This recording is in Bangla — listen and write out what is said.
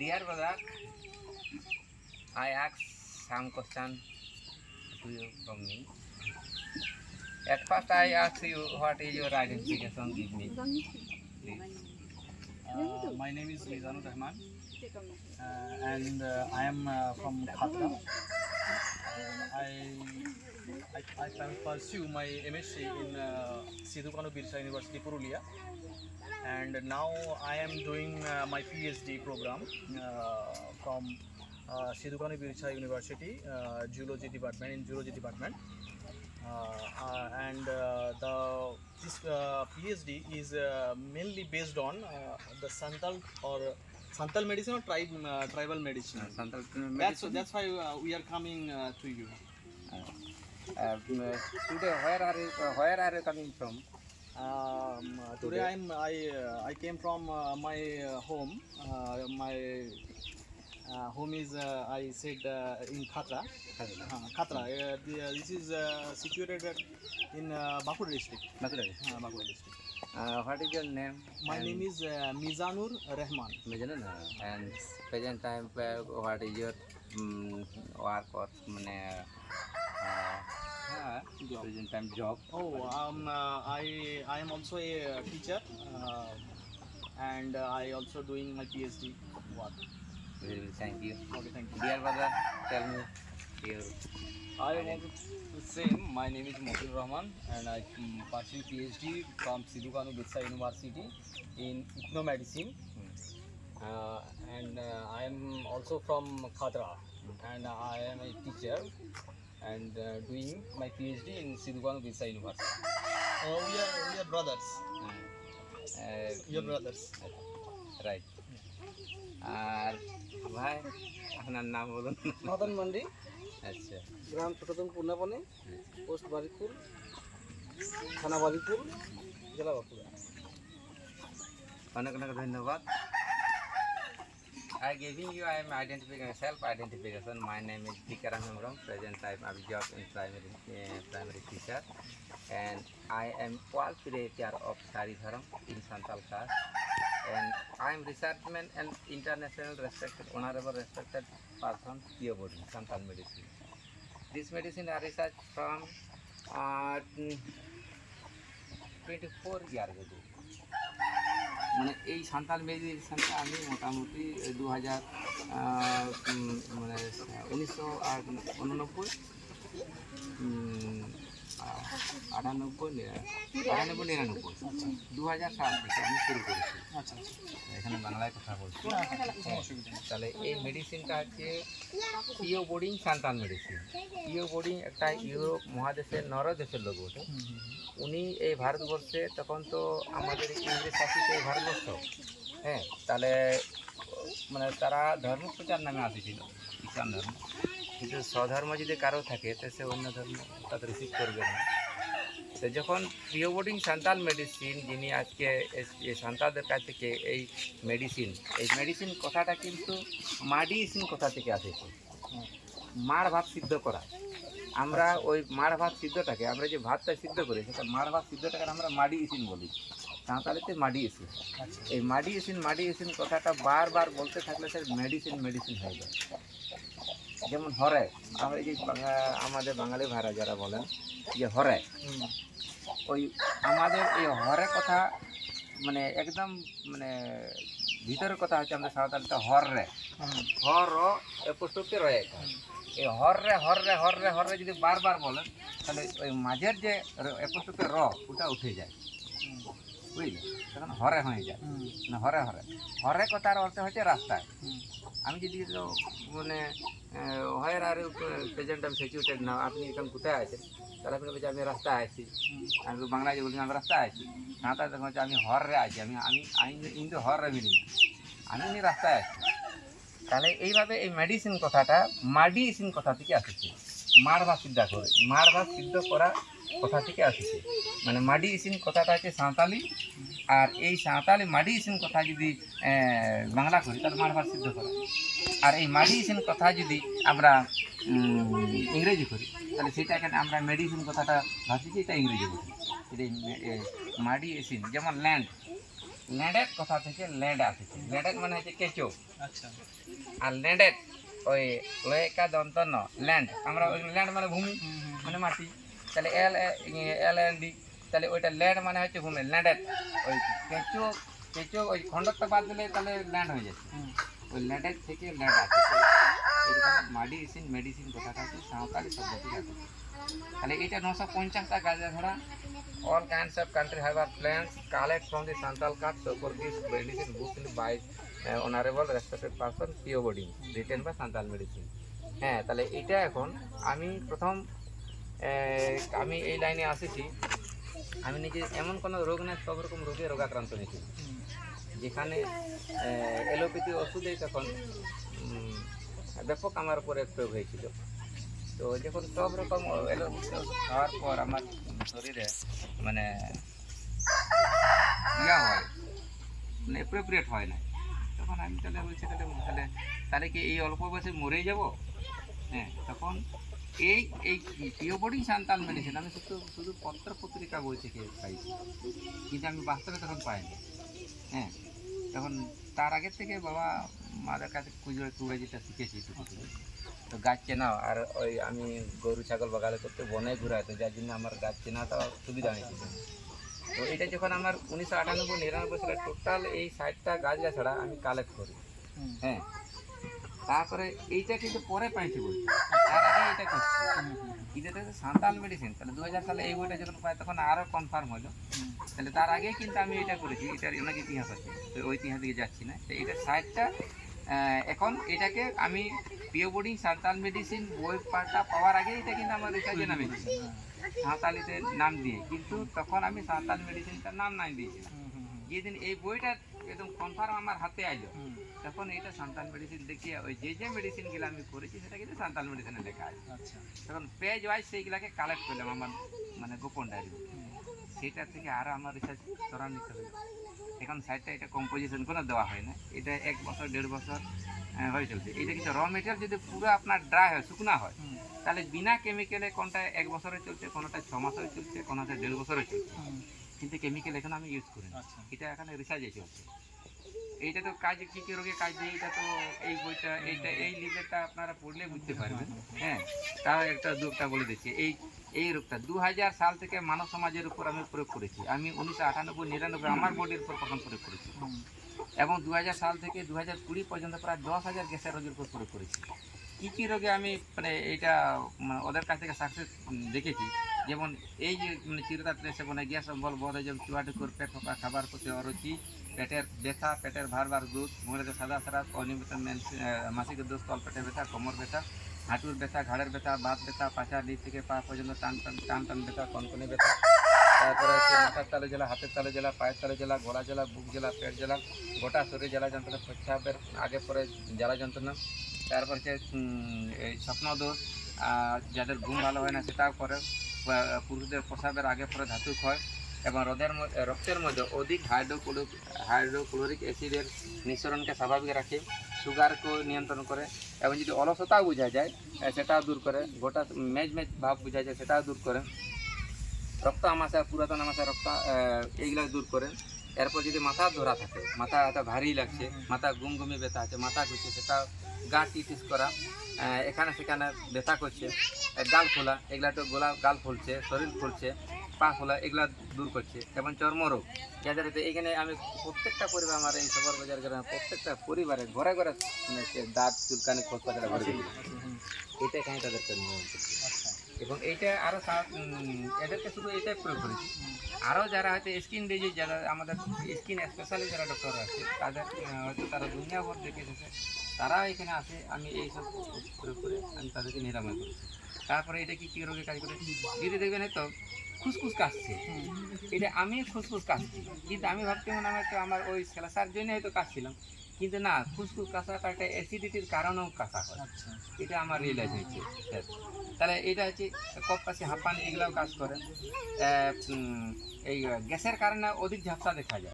Dear brother, I ask some question to you from me. At first, I ask you what is your identification. Give me, please. My name is Mizanur Rahman, and I am from Khatra. I pursue my MSc in Sidhu Kanu Birsa University, Purulia, and now I am doing my PhD program from Sidhu Kanu Birsa University, Zoology Department, in Zoology Department. This PhD is mainly based on the Santal medicine or tribal medicine. Santal That's why we are coming to you. Today, where are you coming from? Today I came from my home. My home is I said in Khatra. Khatra. This is situated in Bakur district. Bakur. Bakur district. What is your name? My name is Mizanur Rahman. Mizanur, and present time what is your work or present time job? Oh, I am also a teacher, and I also doing my PhD work. Thank you. Okay, thank you. Dear brother, tell me your I want to say my name is Mokul Rahman and I pursue PhD from Sidhu Kanu Birsa University in Ethnomedicine. And I am also from Khatra and I am a teacher and doing my PhD in Sidhu Kanu Birsa University. We are brothers. We are brothers. Right. আর ভাই আপনার নাম বলুন। মদন মান্ডি, আচ্ছা, গ্রাম ছোটদম পূর্ণাপানি, পোস্ট বারিকপুর, থানা বারিকপুর, জেলা বাঁকুড়া। অনেক অনেক ধন্যবাদ। I giving you I am identification self identification. My name is Dikaram Hemram. Present time I job in primary teacher, and I am qual creator of Sari Dharam in Santal caste, and I am researchman and international respected honorable respected person PO body Santal medicine. This medicine I researched from 24 years ago. মানে এই সান্তাল মেডিসিনটা আমি মোটামুটি 1999 সাল থেকে আমি শুরু করেছি। আচ্ছা, এখানে বাংলায় কথা বলছি। তাহলে এই মেডিসিনটা হচ্ছে পিও বোর্ডিং সান্তাল মেডিসিন। পিও বোর্ডিং একটা ইউরোপ মহাদেশের দেশের লোক ওঠে। উনি এই ভারতবর্ষে তখন তো আমাদের ইংরেজ শাসিত এই ভারতবর্ষ, হ্যাঁ, তাহলে মানে তারা ধর্ম প্রচার নামে আসেছিল ইসলাম ধর্ম, কিন্তু স্বধর্ম যদি কারো থাকে তো সে অন্য ধর্ম তাদের রিসিভ করবে না। তো যখন পিও বোর্ডিং সান্তাল মেডিসিন যিনি আজকে এই সান্তালদের কাছ থেকে এই মেডিসিন কথাটা কিন্তু মাডিসিন কথা থেকে আসেছে, মাড় ভাত সিদ্ধ করা। আমরা ওই মাড় ভাত সিদ্ধটাকে আমরা যে ভাতটা সিদ্ধ করি সেটা মাড় ভাত সিদ্ধটাকে আমরা মাডিসিন বলি, সাঁওতালিতে মাডিসিন। এই মাডিসিন কথাটা বারবার বলতে থাকলে স্যার মেডিসিন হয়ে যায়। যেমন হরে, আমরা এই যে আমাদের বাঙালি ভাইরা যারা বলেন যে হরে, ওই আমাদের এই হরে কথা মানে একদম মানে ভিতরের কথা হচ্ছে আমরা সাঁওতালিতে হররে, হর এপোস্ট্রোফে রয়ে। এই হররে যদি বারবার বলেন তাহলে ওই মাঝের যে এপোস্ট্রোফে ওটা উঠে যায়, বুঝলে, তখন হরে হয়ে যায়। মানে হরে কথার অর্থ হচ্ছে রাস্তায়। আমি যদি মানে হয়ের আর প্রেজেন্ট আমি সিচুয়েটেড না, আপনি এখন কোথায় আছেন, তাহলে আপনি বলছি আমি রাস্তায় আছি। আমি বাংলায় বলছি আমি রাস্তায় আছি, সাঁতার তখন হচ্ছে আমি হররে আছি, আমি কিন্তু হররে মিলি না, আমি রাস্তায় আছি। তাহলে এইভাবে এই মেডিসিন কথাটা মাডিসিন কথা থেকে আসছে, মাড় ভাত সিদ্ধ করা কথা থেকে আসছে। মানে মাডিসিন কথাটা হচ্ছে সাঁওতালি, আর এই সাঁওতালি মাডিসিন কথা যদি বাংলা করি তাহলে মাড় ভাত সিদ্ধ করা। আর এই মাডিসিন কথা যদি আমরা ইংরেজি করি তাহলে সেটাকে আমরা মেডিসিন কথাটা ভাবছি এটা ইংরেজি বলি। এটা মাডিসিন যেমন ল্যান্ড, ল্যান্ডেড কথা থেকে ল্যান্ড আসছে। ল্যান্ডেড মানে হচ্ছে কেঁচো, আচ্ছা আর ল্যান্ডেড ওই লয়েকা দন্ত ন ল্যান্ড, আমরা ওই ল্যান্ড মানে ভূমি মানে মাটি, তাহলে LLD, তাহলে ওইটা ল্যান্ড মানে হচ্ছে ভূমি, ল্যান্ডেড। ওই কেঁচো কেঁচো ওই খণ্ডটা বাদ দিলে তাহলে ল্যান্ড হয়ে যাচ্ছে, ওই ল্যান্ডেড থেকে ল্যান্ড আসছে। এরকম মেডিসিন কথাটা হচ্ছে সাঁওতালি শব্দ থেকে আসছে। তাহলে এটা 950টা গাঁজা ধরা। All kinds of country have plants collect from the Santal Cup. So for this medicine book by honorable respected person P.O. Boding, written by Santal Medicine. হ্যাঁ, তাহলে এটা এখন আমি প্রথম আমি এই লাইনে আসেছি, আমি নিজে এমন কোনো রোগ নেই, সব রকম রোগে রোগাক্রান্ত হয়েছি, যেখানে এলোপ্যাথি ওষুধেই তখন ব্যাপক আমার উপরে প্রয়োগ হয়েছিল। তো যখন সব রকম এলোপ্যাথি ওষুধ খাওয়ার পর আমার শরীরে মানে ইয়া হয়, মানে অ্যাপ্রোপ্রিয়েট হয় না, তখন আমি তাহলে বলছি তাহলে তাহলে কি এই অল্প বয়সে মরেই যাব? হ্যাঁ, তখন এই এই পিও বোর্ডিং সান্তাল মেডিসিন আমি শুধু পত্র পত্রিকা বই থেকে পাইছি, কিন্তু আমি বাস্তবে তখন পাইনি। হ্যাঁ, তখন তার আগের থেকে বাবা মাদের কাছে কুড়ে যেটা শিখেছি একটু, তো গাছ চেনাও, আর ওই আমি গরু ছাগল বাগালে করতে বনে ঘুরাই, তো যার জন্য আমার গাছ চেনাটা সুবিধা হয়েছিল। তো এটা যখন আমার 1998-99 সালে টোটাল এই 60টা গাছ ছাড়া আমি কালেক্ট করি। হ্যাঁ, তারপরে এইটা কিন্তু পরে পাইছি বই, তার আগে এটা করছি। এটা হচ্ছে সাঁওতাল মেডিসিন। তাহলে 2000 সালে এই বইটা যখন পাই তখন আরও কনফার্ম হলো। তাহলে তার আগে কিন্তু আমি এটা করেছি, এটার অনেক ইতিহাস আছে, তো ওই ইতিহাস দিকে যাচ্ছি না। তো এটা 60টা, এখন এটাকে আমি পিও বোর্ডিং সাঁওতাল মেডিসিন বই পাটা পাওয়ার আগে এটা কিন্তু আমার রিসার্চে নামে সাঁওতালিতে নাম দিয়ে, কিন্তু তখন আমি সাঁওতাল মেডিসিনটার নাম নাই দিয়েছিলাম। যেদিন এই বইটা একদম কনফার্ম আমার হাতে আইলো, তখন এটা সাঁওতাল মেডিসিন দেখিয়ে ওই যে মেডিসিনগুলো আমি করেছি সেটা কিন্তু সাঁওতাল মেডিসিনে লেখা আছে। তখন পেজ ওয়াইজ সেইগুলাকে কালেক্ট করলাম আমার মানে গোপন ডায়েরি, সেটা থেকে আরও আমার রিসার্চ ত্বরান্বিত হলো। এখন সাইডটা এটা কম্পোজিশন কোনো দেওয়া হয় না, এটা 1 বছর 1.5 বছর হয়ে চলছে। এটা কিন্তু র মেটেরিয়াল যদি পুরো আপনার ড্রাই হয়, শুকনা হয়, তাহলে বিনা কেমিক্যালে কোনটা 1 বছরে চলছে, কোনোটা 6 মাসেও চলছে, কোনোটা 1.5 বছরে চলছে, কিন্তু কেমিক্যাল এখন আমি ইউজ করি না। এটা এখানে রিসার্চে চলছে। এইটা তো কাজ কী কী রোগে কাজ দিয়ে, এটা তো এই বইটা এই লিভেলটা আপনারা পড়লে বুঝতে পারবেন। হ্যাঁ, তাও একটা দুটা বলে দিচ্ছি। এই রোগটা 2000 সাল থেকে মানব সমাজের উপর আমি প্রয়োগ করেছি। আমি 1998-99 আমার বডির উপর প্রথম প্রয়োগ করেছি, এবং 2000 সাল থেকে 2020 পর্যন্ত প্রায় 10,000 গ্যাসের রোগের উপর প্রয়োগ করেছি। কী কী রোগে আমি মানে এইটা মানে ওদের কাছ থেকে সাকসেস দেখেছি, যেমন এই যে মানে চিরতা ট্রেসে মানে গ্যাস অম্বল বোধ হয়, যেমন চুয়াটুকুর পেট ফাঁপা, খাবার প্রতি অরুচি, পেটের ব্যথা, পেটের ভার দুধ, মুখে সাদা সারাত, অনিয়মিত মাসিক দোষ, তল পেটের ব্যথা, কোমর ব্যথা, হাঁটুর ব্যথা, ঘাড়ের ব্যথা, বাত ব্যথা, পাছা নিচ থেকে পা পর্যন্ত টান ব্যথা, কনকনে ব্যথা, তারপরে হচ্ছে মাথার তালে জ্বালা, হাতের তালে জ্বালা, পায়ের তালে জ্বালা, গলা জ্বালা, বুক জ্বালা, পেট জ্বালা, গোটা শরীরে জ্বালা যন্ত্রণা, প্রস্রাবের আগে পরে জ্বালা যন্ত্রণা, তারপর হচ্ছে এই স্বপ্নদোষ, যাদের ঘুম ভালো হয় না সেটাও করে, পুরুষদের প্রস্রাবের আগে পরে ধাতু ক্ষয়, এবং রক্তের মধ্যে অধিক হাইড্রোক্লোরিক অ্যাসিডের নিঃসরণকে স্বাভাবিক রাখে, সুগারকে নিয়ন্ত্রণ করে, এবং যদি অলসতাও বোঝা যায় সেটাও দূর করে, গোটা মেজ ভাব বোঝা যায় সেটাও দূর করে, রক্ত আমাশা, পুরাতন আমাশা, রক্ত এইগুলো দূর করে। এরপর যদি মাথা ধরা থাকে, মাথা ভারী লাগছে, মাথা গুমগুমি ব্যথা আছে, মাথা ঘুরছে, সেটা গা টিটিস করা, এখানে সেখানে ব্যথা করছে, গাল ফোলা, এগুলা তো গাল ফুলছে, শরীর ফুলছে, পা ফোলা, এগুলা দূর করছে, এবং চর্মরোগ যাদের এখানে আমি প্রত্যেকটা পরিবার, আমার এই সবার বাজার গ্রামে প্রত্যেকটা পরিবারে ঘরে ঘরে দাঁত চুলকানি খোঁজ পাতলা ঘরে এটা এখানে তাদেরকে নিয়ম করছে। এবং এইটা আরও এদেরকে শুধু এটাই প্রয়োগ করেছি। আরও যারা হয়তো স্কিন ডিজিজ, যারা আমাদের স্কিন স্পেশালি যারা ডক্টর আছে, তাদের হয়তো তারা দুনিয়াভর দেখে এসেছে, তারাও এখানে আসে, আমি এইসব প্রয়োগ করে আমি তাদেরকে নিরাময় করেছি। তারপরে এটা কী রোগে কাজ করে, যদি দেখবেন হয়তো খুসখুস কাশছে, এটা আমি খুসখুস কাশছি, কিন্তু আমি ভাবতে আমার ওই সেলাসার জন্য হয়তো কাশছিলাম, কিন্তু না, খুসখুস কাশাটা একটা অ্যাসিডিটির কারণেও কাশা হয়, এটা আমার রিয়েলাইজ হয়েছে। তাহলে এটা হচ্ছে কফ কাশি, হাঁপানি, এগুলোও কাজ করে। এই গ্যাসের কারণে অধিক ঝাপসা দেখা যায়।